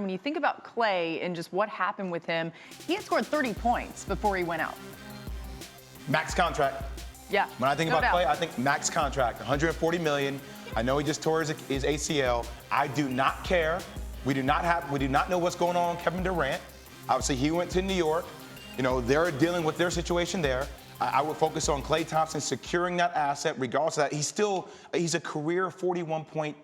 When you think about Klay and just what happened with him, he had scored 30 points before he went out. Max contract. Yeah. When I think about Klay, I think max contract, $140 million. I know he just tore his ACL. I do not care. We do not know what's going on with Kevin Durant. Obviously, he went to New York. You know, they're dealing with their situation there. I would focus on Klay Thompson securing that asset. Regardless of that, he's a career 41%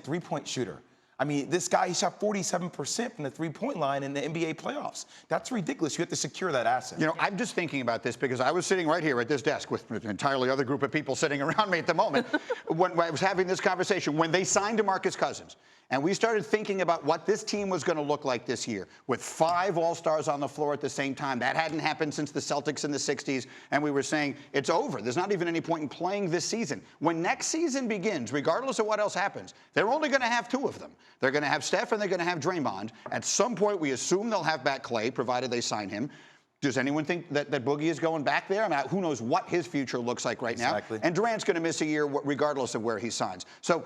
three-point shooter. I mean, this guy, he shot 47% from the three-point line in the NBA playoffs. That's ridiculous. You have to secure that asset. You know, I'm just thinking about this because I was sitting right here at this desk with an entirely other group of people sitting around me at the moment when I was having this conversation. When they signed DeMarcus Cousins, and we started thinking about what this team was going to look like this year with 5 All-Stars on the floor at the same time. That hadn't happened since the Celtics in the 60s, and we were saying, it's over. There's not even any point in playing this season. When next season begins, regardless of what else happens, they're only going to have 2 of them. They're going to have Steph and they're going to have Draymond. At some point, we assume they'll have back Klay, provided they sign him. Does anyone think that Boogie is going back there? I mean, who knows what his future looks like right now. And Durant's going to miss a year regardless of where he signs. So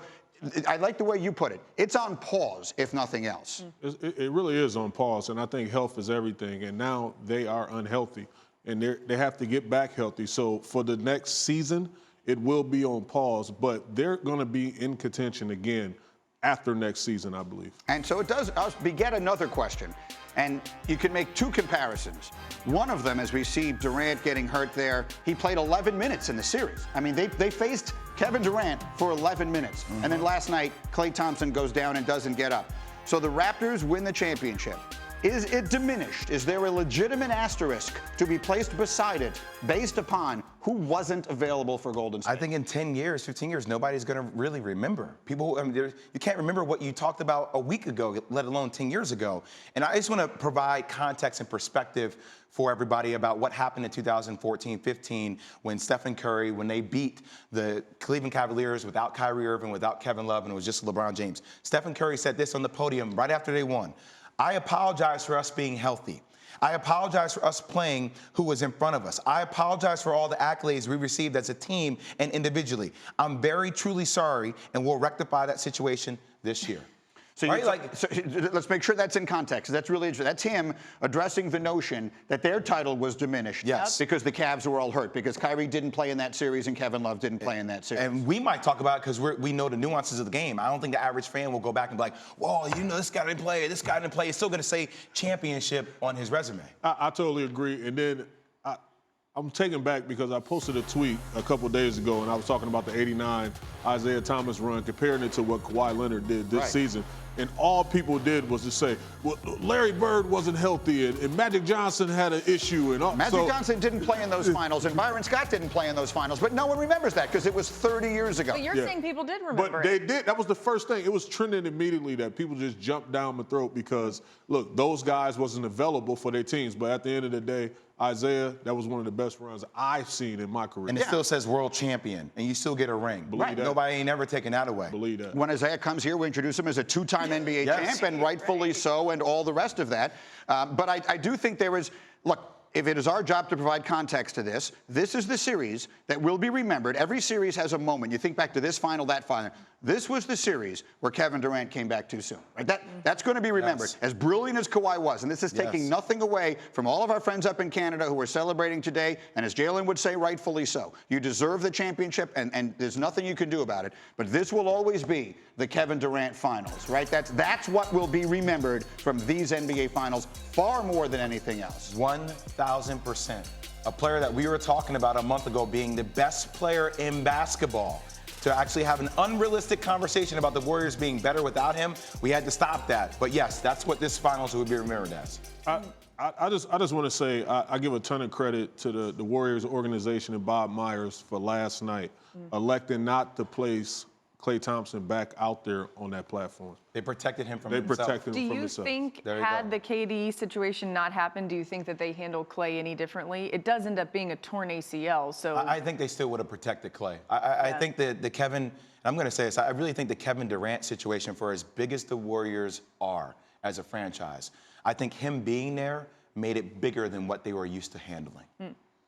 I like the way you put it. It's on pause, if nothing else. It really is on pause, and I think health is everything. And now they are unhealthy, and they have to get back healthy. So for the next season, it will be on pause, but they're going to be in contention again after next season, I believe. And so it does beget another question. And you can make 2 comparisons. One of them, as we see Durant getting hurt there, he played 11 minutes in the series. I mean, they faced Kevin Durant for 11 minutes. And then last night, Klay Thompson goes down and doesn't get up. So the Raptors win the championship. Is it diminished? Is there a legitimate asterisk to be placed beside it based upon who wasn't available for Golden State? I think in 10 years, 15 years, nobody's going to really remember. People, I mean, you can't remember what you talked about a week ago, let alone 10 years ago. And I just want to provide context and perspective for everybody about what happened in 2014-15 when Stephen Curry, when they beat the Cleveland Cavaliers without Kyrie Irving, without Kevin Love, and it was just LeBron James. Stephen Curry said this on the podium right after they won. I apologize for us being healthy. I apologize for us playing who was in front of us. I apologize for all the accolades we received as a team and individually. I'm very, truly sorry, and we'll rectify that situation this year. So, so let's make sure that's in context. That's really interesting. That's him addressing the notion that their title was diminished. Yes. Because the Cavs were all hurt, because Kyrie didn't play in that series and Kevin Love didn't play in that series. And we might talk about it because we know the nuances of the game. I don't think the average fan will go back and be like, whoa, you know, this guy didn't play, this guy didn't play. He's still going to say championship on his resume. I totally agree. And then I'm taken back because I posted a tweet a couple days ago, and I was talking about the '89 Isaiah Thomas run, comparing it to what Kawhi Leonard did this season. And all people did was to say, well, Larry Bird wasn't healthy, and Magic Johnson had an issue. And Magic Johnson didn't play in those finals, and Byron Scott didn't play in those finals. But no one remembers that because it was 30 years ago. But you're saying people did remember But they did. That was the first thing. It was trending immediately that people just jumped down my throat because, look, those guys wasn't available for their teams. But at the end of the day, Isaiah, that was one of the best runs I've seen in my career. And it still says world champion, and you still get a ring. Believe that. Nobody ain't ever taken that away. Believe that. When Isaiah comes here, we introduce him as a 2-time NBA champ, and rightfully so, and all the rest of that. But I do think there is, look, if it is our job to provide context to this, this is the series that will be remembered. Every series has a moment. You think back to this final, that final. This was the series where Kevin Durant came back too soon. Right? That's going to be remembered. As brilliant as Kawhi was, and this is taking nothing away from all of our friends up in Canada who are celebrating today, and as Jalen would say, rightfully so. You deserve the championship, and there's nothing you can do about it. But this will always be the Kevin Durant finals, right? That's what will be remembered from these NBA finals far more than anything else. 1,000%. A player that we were talking about a month ago being the best player in basketball. To actually have an unrealistic conversation about the Warriors being better without him, we had to stop that. But yes, that's what this finals would be remembered as. I just want to say I give a ton of credit to the Warriors organization and Bob Myers for last night electing not to place Klay Thompson back out there on that platform. They protected him from himself. Protected him from himself. Do you think, had the KD situation not happened, do you think that they handle Klay any differently? It does end up being a torn ACL, so. I think they still would have protected Klay. I think that the Kevin, I'm going to say this, I really think the Kevin Durant situation, for as big as the Warriors are as a franchise, I think him being there made it bigger than what they were used to handling.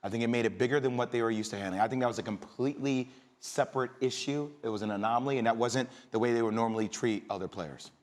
I think it made it bigger than what they were used to handling. I think that was a completely separate issue. It was an anomaly, and that wasn't the way they would normally treat other players.